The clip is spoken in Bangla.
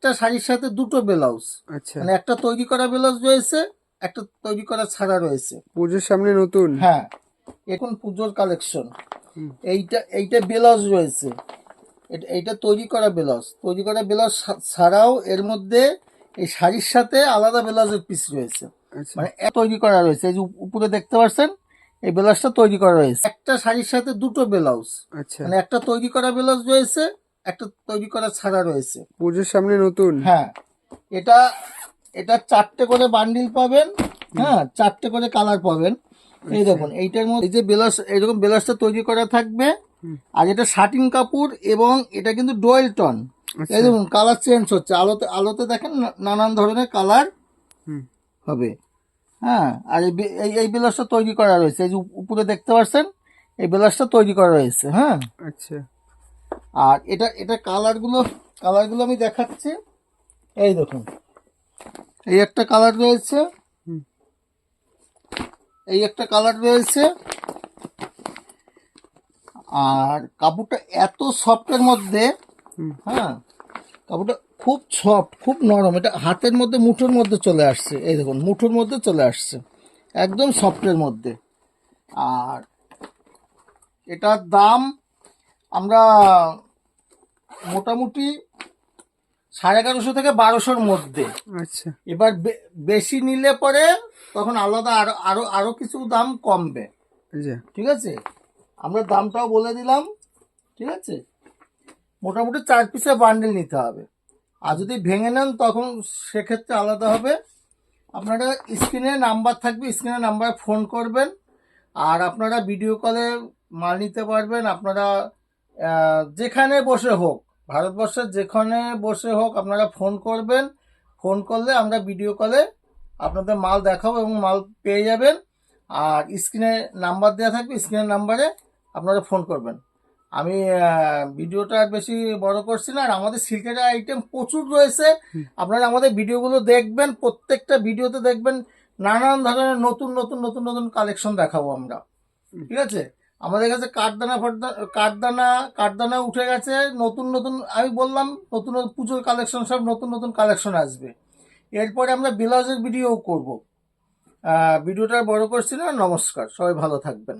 একটা শাড়ির সাথে দুটো ব্লাউজ, আচ্ছা, মানে একটা তৈরি করা ব্লাউজ রয়েছে, একটা তৈরি করা ছাড়া রয়েছে। পুজোর সামনে নতুন। হ্যাঁ, এখন পুজোর কালেকশন। হুম, এইটা ব্লাউজ রয়েছে, এইটা তৈরি করা ব্লাউজ, তৈরি করা ব্লাউজ ছাড়াও এর মধ্যে এই শাড়ির সাথে আলাদা ব্লাউজের পিস রয়েছে, আচ্ছা, মানে তৈরি করা রয়েছে। এই যে উপরে দেখতে পাচ্ছেন এই ব্লাউজটা তৈরি করা রয়েছে। একটা শাড়ির সাথে দুটো ব্লাউজ, আচ্ছা, মানে একটা তৈরি করা ব্লাউজ রয়েছে, একটা তৈরি করা ছাড়া রয়েছে। পুজোর সামনে নতুন। হ্যাঁ, এটা এটা 4টে করে বান্ডিল পাবেন। হ্যাঁ, 4টে করে কালার পাবেন। এই আচ্ছা, দেখুন এইটার মধ্যে এই যে ব্লাউজ, এরকম ব্লাউজটা তৈরি করা থাকবে। হুম, আর এটা শার্টিন কাপড় এবং এটা কিন্তু ডোয়েল টন। আচ্ছা, এই দেখুন কালার চেঞ্জ হচ্ছে, আলোতে আলোতে দেখেন নানান ধরনের কালার হুম, হবে। হ্যাঁ, আর এই ব্লাউজটা তৈরি করা রয়েছে, এই যে উপরে দেখতে পাচ্ছেন এই ব্লাউজটা তৈরি করা রয়েছে। হ্যাঁ, আচ্ছা, আর এটা কালারগুলো আমি দেখাচ্ছি। এই দেখুন এই একটা কালার রয়েছে, হুম, এই একটা কালার রয়েছে। আর কাপড়টা এত সফটের মধ্যে, হুম, হ্যাঁ কাপড়টা খুব সফট, খুব নরম, এটা হাতের মধ্যে মুঠোর মধ্যে চলে আসছে। এই দেখুন মুঠোর মধ্যে চলে আসছে, একদম সফটের মধ্যে। আর এটার দাম আমরা মোটামুটি 1150 থেকে 1200-র মধ্যে। আচ্ছা, এবার বেশি নিলে পরে তখন আলাদা আরো আরো আরো কিছু দাম কমবে। আচ্ছা, ঠিক আছে, আমরা দামটাও বলে দিলাম। ঠিক আছে, মোটামুটি 4 পিসের বান্ডেল নিতে হবে। আর যদি ভেঙে নেন তখন সেক্ষেত্রে আলাদা হবে। আপনারা স্ক্রিনে নাম্বার থাকবে, স্ক্রিনে নাম্বারে ফোন করবেন। আর আপনারা ভিডিও কলে মাল নিতে পারবেন। আপনারা যেখানে বসে হোক, ভারতবর্ষের যেখানে বসে হোক আপনারা ফোন করবেন। ফোন করলে আমরা ভিডিও কলে আপনাদের মাল দেখাবো এবং মাল পেয়ে যাবেন। আর স্ক্রিনে নাম্বার দেওয়া থাকবে, স্ক্রিনের নাম্বারে আপনারা ফোন করবেন। আমি ভিডিওটা আর বেশি বড় করছি না। আর আমাদের সিল্কের আইটেম প্রচুর রয়েছে, হুম, আপনারা আমাদের ভিডিওগুলো দেখবেন, প্রত্যেকটা ভিডিওতে দেখবেন নানান ধরনের নতুন নতুন নতুন নতুন কালেকশন দেখাবো আমরা। হুম, ঠিক আছে, আমাদের কাছে কাঠদানা উঠে গেছে, নতুন নতুন আমি বললাম নতুন নতুন পুজোর কালেকশন, সব নতুন নতুন কালেকশন আসবে। এরপরে আমরা ব্লাউজের ভিডিও করব। ভিডিওটা বড় করছি না। নমস্কার, সবাই ভালো থাকবেন।